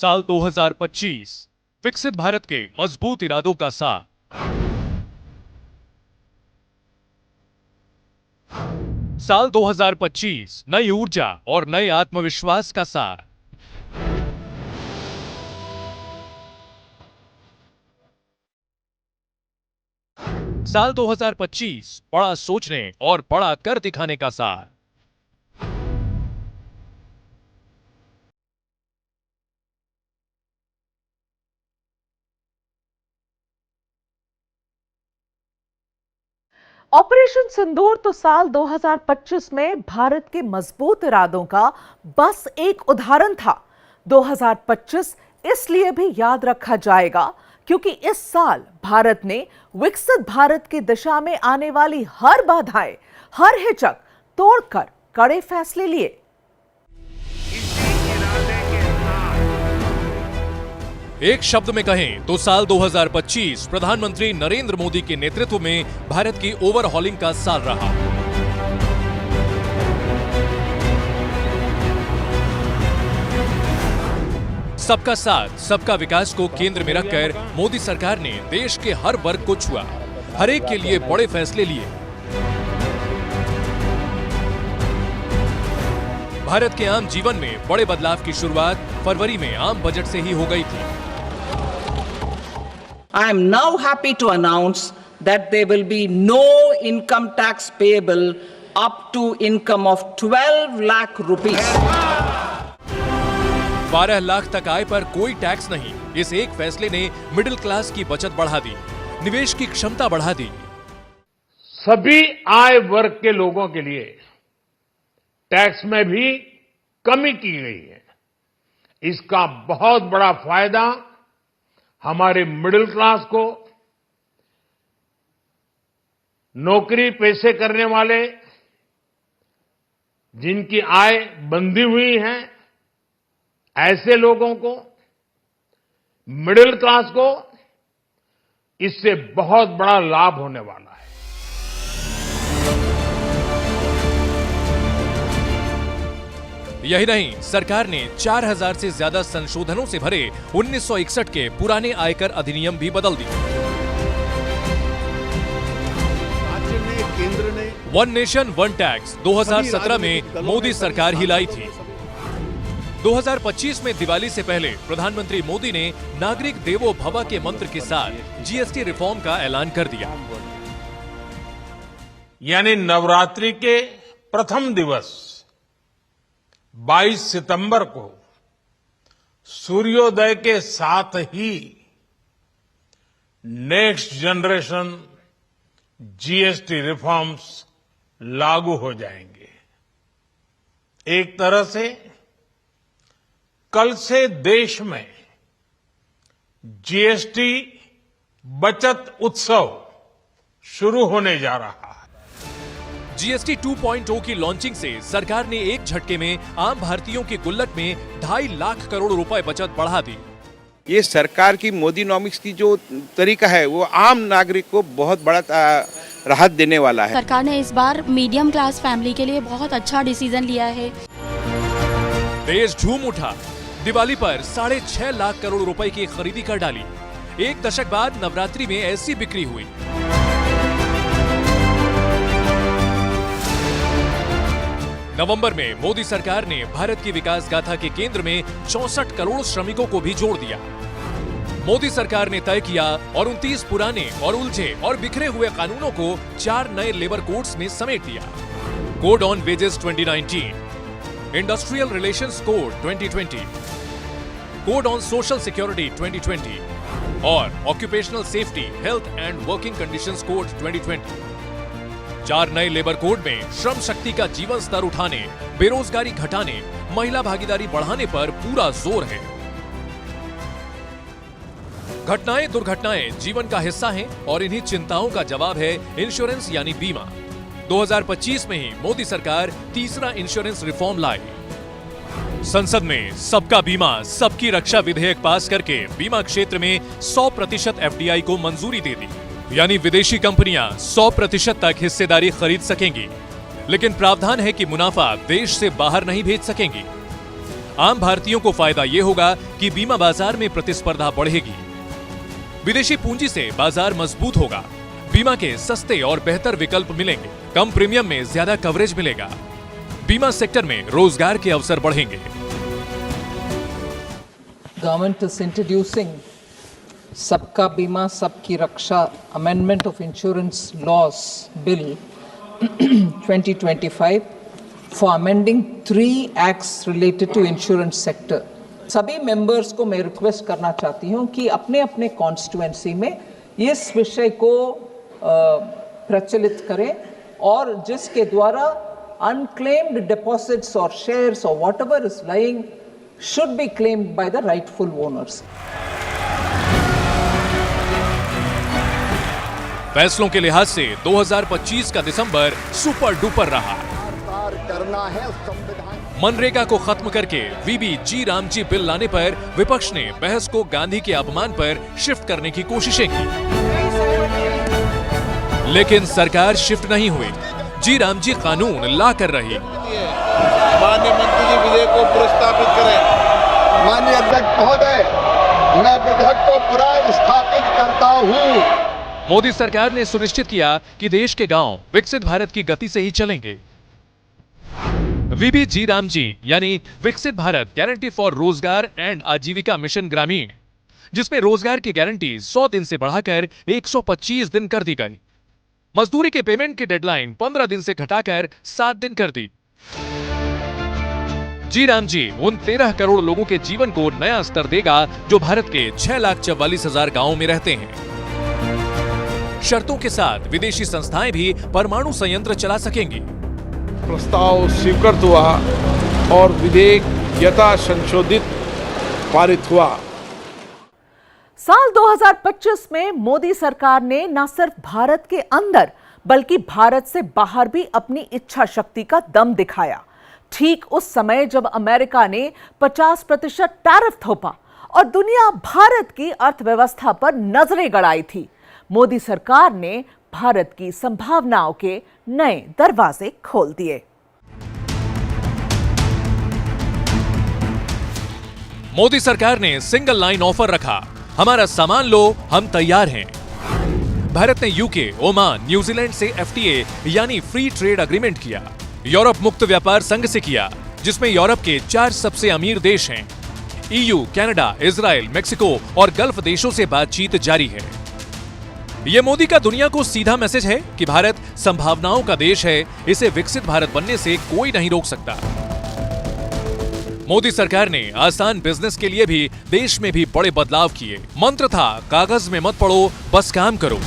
साल 2025 विकसित भारत के मजबूत इरादों का सार। साल 2025 नई ऊर्जा और नए आत्मविश्वास का सार। साल 2025 बड़ा सोचने और बड़ा कर दिखाने का सार। ऑपरेशन सिंदूर तो साल 2025 में भारत के मजबूत इरादों का बस एक उदाहरण था। 2025 इसलिए भी याद रखा जाएगा क्योंकि इस साल भारत ने विकसित भारत की दिशा में आने वाली हर बाधाएं, हर हिचक तोड़कर कड़े फैसले लिए। एक शब्द में कहें तो साल 2025 प्रधानमंत्री नरेंद्र मोदी के नेतृत्व में भारत की ओवरहॉलिंग का साल रहा। सबका साथ, सबका विकास को केंद्र में रखकर मोदी सरकार ने देश के हर वर्ग को छुआ, हर एक के लिए बड़े फैसले लिए। भारत के आम जीवन में बड़े बदलाव की शुरुआत फरवरी में आम बजट से ही हो गई थी। I am now happy to announce that there will be no income tax payable up to income of 12 lakh rupees. 12 lakh तक आय पर कोई टैक्स नहीं। इस एक फैसले ने मिडिल क्लास की बचत बढ़ा दी, निवेश की क्षमता बढ़ा दी। सभी आय वर्ग के लोगों के लिए टैक्स में भी कमी की गई है। इसका बहुत बड़ा फायदा हमारे मिडिल क्लास को, नौकरी पेशे करने वाले, जिनकी आय बंधी हुई है, ऐसे लोगों को, मिडिल क्लास को इससे बहुत बड़ा लाभ होने वाला है। यही नहीं, सरकार ने 4000 से ज्यादा संशोधनों से भरे 1961 के पुराने आयकर अधिनियम भी बदल दिए। राज्य में केंद्र ने वन नेशन वन टैक्स 2017 में मोदी सरकार ही लाई थी। 2025 में दिवाली से पहले प्रधानमंत्री मोदी ने नागरिक देवो भव के मंत्र के साथ जीएसटी रिफॉर्म का ऐलान कर दिया। यानी नवरात्रि के प्रथम दिवस 22 सितंबर को सूर्योदय के साथ ही नेक्स्ट जनरेशन जीएसटी रिफॉर्म्स लागू हो जाएंगे। एक तरह से कल से देश में जीएसटी बचत उत्सव शुरू होने जा रहा है। जीएसटी 2.0 की लॉन्चिंग से सरकार ने एक झटके में आम भारतीयों की गुल्लक में 2.5 लाख करोड़ रुपए बचत बढ़ा दी। ये सरकार की मोदीनॉमिक्स की जो तरीका है वो आम नागरिक को बहुत बड़ा राहत देने वाला है। सरकार ने इस बार मीडियम क्लास फैमिली के लिए बहुत अच्छा डिसीजन लिया है। देश झूम उठा। दिवाली पर 6.5 लाख करोड़ रुपए की खरीदी कर डाली। एक दशक बाद नवरात्रि में ऐसी बिक्री हुई। नवंबर में मोदी सरकार ने भारत की विकास गाथा के केंद्र में 64 करोड़ श्रमिकों को भी जोड़ दिया। मोदी सरकार ने तय किया और 29 पुराने और उलझे और बिखरे हुए कानूनों को 4 नए लेबर कोड्स में समेट दिया। Code on wages 2019, industrial relations code 2020, code on social security 2020 और occupational safety, health and working conditions code 2020। 4 नए लेबर कोड में श्रम शक्ति का जीवन स्तर उठाने, बेरोजगारी घटाने, महिला भागीदारी बढ़ाने पर पूरा जोर है। घटनाएं दुर्घटनाएं जीवन का हिस्सा हैं और इन्हीं चिंताओं का जवाब है इंश्योरेंस यानी बीमा। 2025 में ही मोदी सरकार तीसरा इंश्योरेंस रिफॉर्म लाई। संसद में सबका बीमा सबकी रक्षा विधेयक पास करके बीमा क्षेत्र में 100% एफडीआई को मंजूरी दे दी। यानी विदेशी कंपनियां 100% तक हिस्सेदारी खरीद सकेंगी, लेकिन प्रावधान है कि मुनाफा देश से बाहर नहीं भेज सकेंगी। आम भारतीयों को फायदा ये होगा कि बीमा बाजार में प्रतिस्पर्धा बढ़ेगी, विदेशी पूंजी से बाजार मजबूत होगा, बीमा के सस्ते और बेहतर विकल्प मिलेंगे, कम प्रीमियम में ज्यादा कवरेज मिलेगा, बीमा सेक्टर में रोजगार के अवसर बढ़ेंगे। Government is introducing Sabka Bima Sabki Raksha Amendment of Insurance Laws Bill 2025 for amending 3 acts related to insurance sector. सभी मेंबर्स को मैं रिक्वेस्ट करना चाहती हूं कि अपने अपने कॉन्स्टिट्यूएंसी में इस विषय को प्रचलित करें और जिसके द्वारा unclaimed deposits or shares or whatever is lying should be claimed by the rightful owners. फैसलों के लिहाज से 2025 का दिसंबर सुपर डुपर रहा। मनरेगा को खत्म करके वीबी जी रामजी बिल लाने पर विपक्ष ने बहस को गांधी के अपमान पर शिफ्ट करने की कोशिशें की, लेकिन सरकार शिफ्ट नहीं हुई। जी रामजी कानून ला कर रही। माननीय मंत्री जी विधेयक को प्रस्तावित करें। माननीय अध्यक्ष महोदय, मैं विधेयक को पुनर्स्थापित करता हूँ। मोदी सरकार ने सुनिश्चित किया कि देश के गांव विकसित भारत की गति से ही चलेंगे। वीबी जी रामजी यानी विकसित भारत गारंटी फॉर रोजगार एंड आजीविका मिशन ग्रामीण, जिसमें रोजगार की गारंटी 100 दिन से बढ़ाकर 125 दिन कर दी गई, मजदूरी के पेमेंट की डेडलाइन 15 दिन से घटाकर 7 दिन कर दी। जी रामजी उन 13 करोड़ लोगों के जीवन को नया स्तर देगा जो भारत के 6,44,000 गांवों में रहते हैं। शर्तों के साथ विदेशी संस्थाएं भी परमाणु संयंत्र चला सकेंगी। प्रस्ताव स्वीकृत हुआ और विधेयक यथा संशोधित पारित हुआ। साल 2025 में मोदी सरकार ने न सिर्फ भारत के अंदर बल्कि भारत से बाहर भी अपनी इच्छा शक्ति का दम दिखाया। ठीक उस समय जब अमेरिका ने 50% टैरिफ थोपा और दुनिया भारत की अर्थव्यवस्था पर नजरें गड़ाई थी, मोदी सरकार ने भारत की संभावनाओं के नए दरवाजे खोल दिए। मोदी सरकार ने सिंगल लाइन ऑफर रखा, हमारा सामान लो, हम तैयार हैं। भारत ने यूके, ओमान, न्यूजीलैंड से एफटीए यानी फ्री ट्रेड एग्रीमेंट किया। यूरोप मुक्त व्यापार संघ से किया, जिसमें यूरोप के 4 सबसे अमीर देश हैं। ईयू, कनाडा, इजराइल, मेक्सिको और गल्फ देशों से बातचीत जारी है। यह मोदी का दुनिया को सीधा मैसेज है कि भारत संभावनाओं का देश है, इसे विकसित भारत बनने से कोई नहीं रोक सकता। मोदी सरकार ने आसान बिजनेस के लिए भी देश में भी बड़े बदलाव किए। मंत्र था कागज में मत पढ़ो, बस काम करो।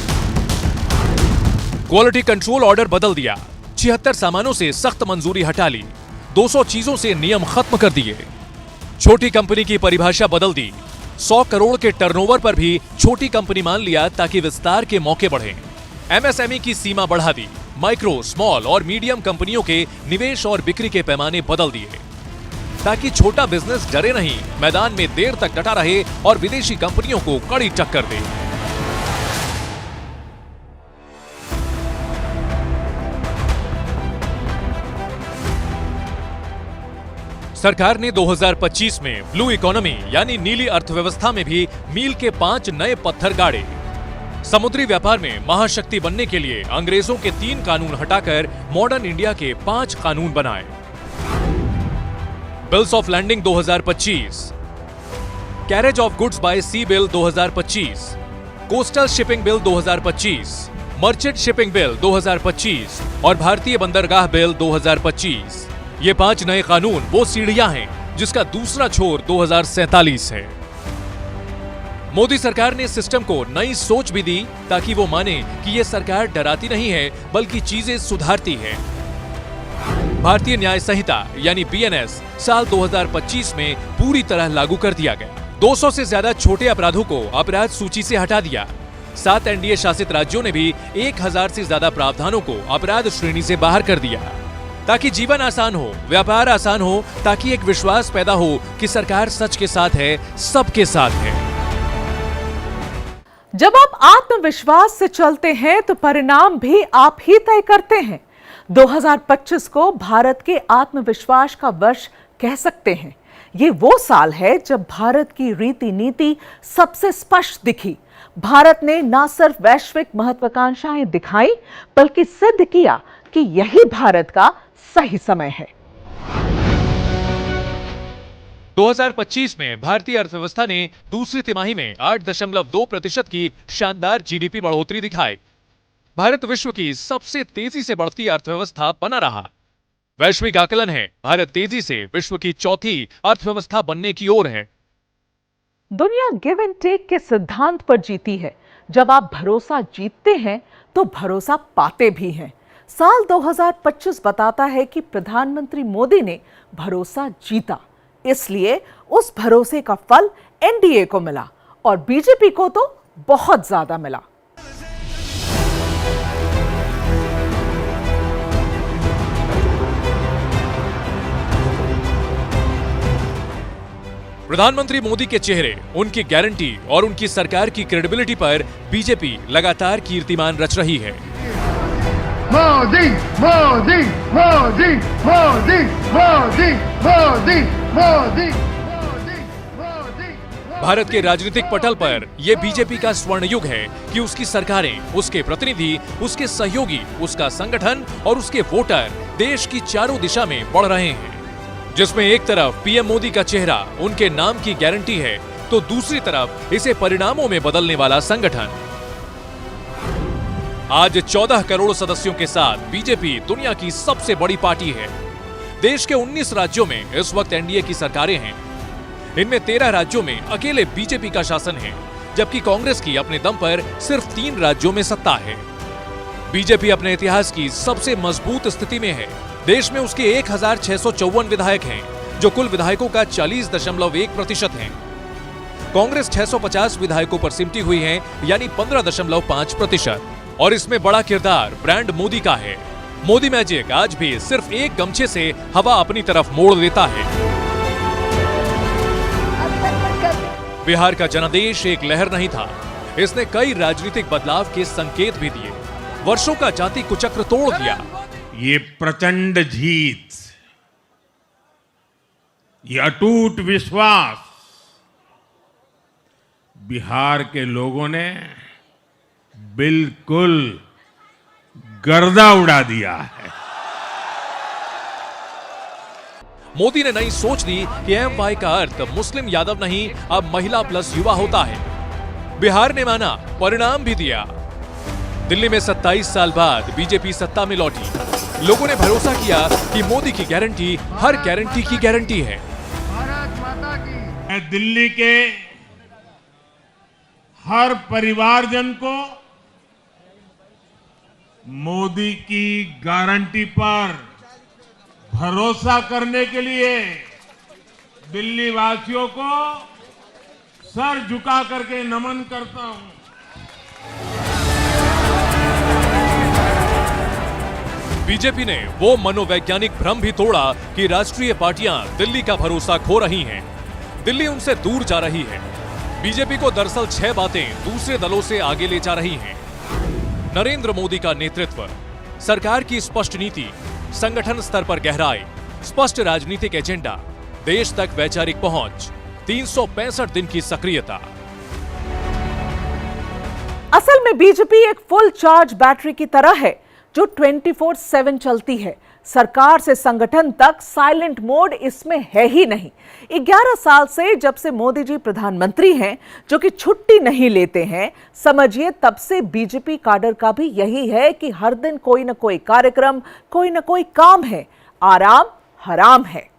क्वालिटी कंट्रोल ऑर्डर बदल दिया, 76 सामानों से सख्त मंजूरी हटा ली, 200 चीजों से नियम खत्म कर दिए। छोटी कंपनी की परिभाषा बदल दी, 100 करोड़ के टर्नओवर पर भी छोटी कंपनी मान लिया ताकि विस्तार के मौके बढ़े। एमएसएमई की सीमा बढ़ा दी, माइक्रो, स्मॉल और मीडियम कंपनियों के निवेश और बिक्री के पैमाने बदल दिए ताकि छोटा बिजनेस डरे नहीं, मैदान में देर तक डटा रहे और विदेशी कंपनियों को कड़ी टक्कर दे। सरकार ने 2025 में ब्लू इकोनॉमी यानी नीली अर्थव्यवस्था में भी मील के 5 नए पत्थर गाड़े। समुद्री व्यापार में महाशक्ति बनने के लिए अंग्रेजों के 3 कानून हटाकर मॉडर्न इंडिया के 5 कानून बनाए। Bills of landing 2025, carriage of goods by sea bill 2025, coastal shipping bill 2025, merchant shipping bill 2025 और भारतीय बंदरगाह बिल 2025। ये 5 नए कानून वो सीढ़ियां हैं जिसका दूसरा छोर 2047 है। मोदी सरकार ने सिस्टम को नई सोच भी दी ताकि वो माने कि ये सरकार डराती नहीं है बल्कि चीजें सुधारती है। भारतीय न्याय संहिता यानी बीएनएस साल 2025 में पूरी तरह लागू कर दिया गया। 200 से ज्यादा छोटे अपराधों को अपराध सूची से हटा दिया। 7 एनडीए शासित राज्यों ने भी 1000 से ज्यादा प्रावधानों को अपराध श्रेणी से बाहर कर दिया ताकि जीवन आसान हो, व्यापार आसान हो, ताकि एक विश्वास पैदा हो कि सरकार सच के साथ है, सबके साथ है। जब आप आत्मविश्वास से चलते हैं तो परिणाम भी आप ही तय करते हैं। 2025 को भारत के आत्मविश्वास का वर्ष कह सकते हैं। ये वो साल है जब भारत की रीति नीति सबसे स्पष्ट दिखी। भारत ने न सिर्फ वैश्विक महत्वाकांक्षाएं दिखाई, बल्कि सिद्ध किया कि यही भारत का सही समय है। 2025 में भारतीय अर्थव्यवस्था ने दूसरी तिमाही में 8.2% की शानदार जीडीपी बढ़ोतरी दिखाई। भारत विश्व की सबसे तेजी से बढ़ती अर्थव्यवस्था बना रहा। वैश्विक आकलन है, भारत तेजी से विश्व की चौथी अर्थव्यवस्था बनने की ओर है। दुनिया गिव एंड टेक के सिद्धांत पर जीती है। जब आप भरोसा जीतते हैं तो भरोसा पाते भी हैं। साल 2025 बताता है कि प्रधानमंत्री मोदी ने भरोसा जीता, इसलिए उस भरोसे का फल एनडीए को मिला और बीजेपी को तो बहुत ज्यादा मिला। प्रधानमंत्री मोदी के चेहरे, उनकी गारंटी और उनकी सरकार की क्रेडिबिलिटी पर बीजेपी लगातार कीर्तिमान रच रही है। मोदी मोदी मोदी मोदी मोदी मोदी मोदी मोदी। भारत के राजनीतिक पटल पर यह बीजेपी का स्वर्ण युग है कि उसकी सरकारें, उसके प्रतिनिधि, उसके सहयोगी, उसका संगठन और उसके वोटर देश की चारों दिशा में बढ़ रहे हैं। जिसमें एक तरफ पीएम मोदी का चेहरा, उनके नाम की गारंटी है, तो दूसरी तरफ इसे परिणामों में बदलने वाला संगठन। आज 14 करोड़ सदस्यों के साथ बीजेपी दुनिया की सबसे बड़ी पार्टी है। देश के 19 राज्यों में इस वक्त एनडीए की सरकारें हैं। इनमें 13 राज्यों में अकेले बीजेपी का शासन है, जबकि कांग्रेस की अपने दम पर सिर्फ 3 राज्यों में सत्ता है। बीजेपी अपने इतिहास की सबसे मजबूत स्थिति में है। देश में उसके 1654 विधायक हैं, जो कुल विधायकों का 40.1% है। कांग्रेस 650 विधायकों पर सिमटी हुई है, यानी 15.5%। और इसमें बड़ा किरदार ब्रांड मोदी का है। मोदी मैजिक आज भी सिर्फ एक गमछे से हवा अपनी तरफ मोड़ देता है। बिहार का जनादेश एक लहर नहीं था, इसने कई राजनीतिक बदलाव के संकेत भी दिए, वर्षों का जाति कुचक्र तोड़ दिया। ये प्रचंड जीत, ये अटूट विश्वास बिहार के लोगों ने बिल्कुल गर्दा उड़ा दिया है। मोदी ने नई सोच दी कि एमवाई का अर्थ मुस्लिम यादव नहीं, अब महिला प्लस युवा होता है। बिहार ने माना, परिणाम भी दिया। दिल्ली में 27 साल बाद बीजेपी सत्ता में लौटी। लोगों ने भरोसा किया कि मोदी की गारंटी हर गारंटी की गारंटी है। मैं दिल्ली के हर परिवारजन को मोदी की गारंटी पर भरोसा करने के लिए दिल्ली वासियों को सर झुका करके नमन करता हूं। बीजेपी ने वो मनोवैज्ञानिक भ्रम भी तोड़ा कि राष्ट्रीय पार्टियां दिल्ली का भरोसा खो रही हैं, दिल्ली उनसे दूर जा रही है। बीजेपी को दरअसल 6 बातें दूसरे दलों से आगे ले जा रही हैं। नरेंद्र मोदी का नेतृत्व, सरकार की स्पष्ट नीति, संगठन स्तर पर गहराई, स्पष्ट राजनीतिक एजेंडा, देश तक वैचारिक पहुंच, 365 दिन की सक्रियता। असल में बीजेपी एक फुल चार्ज बैटरी की तरह है जो 24/7 चलती है। सरकार से संगठन तक साइलेंट मोड इसमें है ही नहीं। 11 साल से जब से मोदी जी प्रधानमंत्री हैं, जो कि छुट्टी नहीं लेते हैं, समझिए तब से बीजेपी काडर का भी यही है कि हर दिन कोई ना कोई कार्यक्रम, कोई ना कोई काम है। आराम हराम है।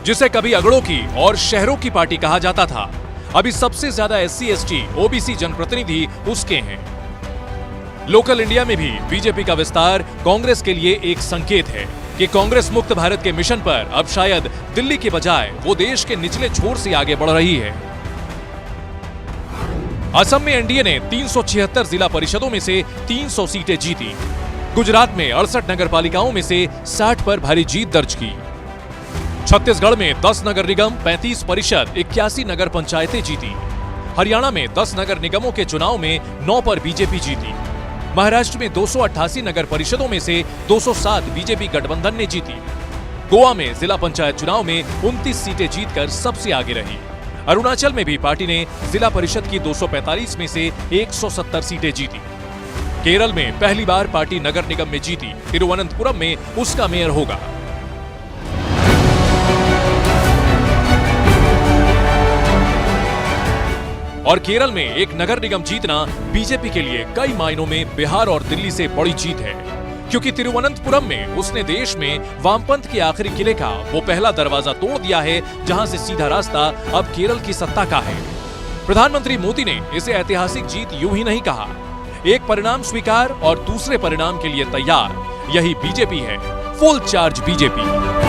जिसे कभी अगड़ों की और शहरों की पार्टी कहा जाता था, अभी सबसे ज्यादा SC, ST, OBC जनप्रतिनिधि उसके हैं। लोकल इंडिया में भी बीजेपी का विस्तार कांग्रेस के लिए एक संकेत है कि कांग्रेस मुक्त भारत के मिशन पर अब शायद दिल्ली के बजाय वो देश के निचले छोर से आगे बढ़ रही है। असम में एनडीए ने 376 जिला परिषदों में से 300 सीटें जीती। गुजरात में 68 नगरपालिकाओं में से 60 पर भारी जीत दर्ज की। छत्तीसगढ़ में 10 नगर निगम, 35 परिषद, 81 नगर पंचायतें जीती। हरियाणा में 10 नगर निगमों के चुनाव में 9 पर बीजेपी जीती। महाराष्ट्र में 288 नगर परिषदों में से 207 बीजेपी गठबंधन ने जीती। गोवा में जिला पंचायत चुनाव में 29 सीटें जीतकर सबसे आगे रही। अरुणाचल में भी पार्टी ने जिला परिषद की 245 में से 170 सीटें जीती। केरल में पहली बार पार्टी नगर निगम में जीती। तिरुवनंतपुरम में उसका मेयर होगा। और केरल में एक नगर निगम जीतना बीजेपी के लिए कई मायनों में बिहार और दिल्ली से बड़ी जीत है, क्योंकि तिरुवनंतपुरम में उसने देश में वामपंथ के आखिरी किले का वो पहला दरवाजा तोड़ दिया है, जहां से सीधा रास्ता अब केरल की सत्ता का है। प्रधानमंत्री मोदी ने इसे ऐतिहासिक जीत यूं ही नहीं कहा। एक परिणाम स्वीकार और दूसरे परिणाम के लिए तैयार, यही बीजेपी है। Full charge BJP.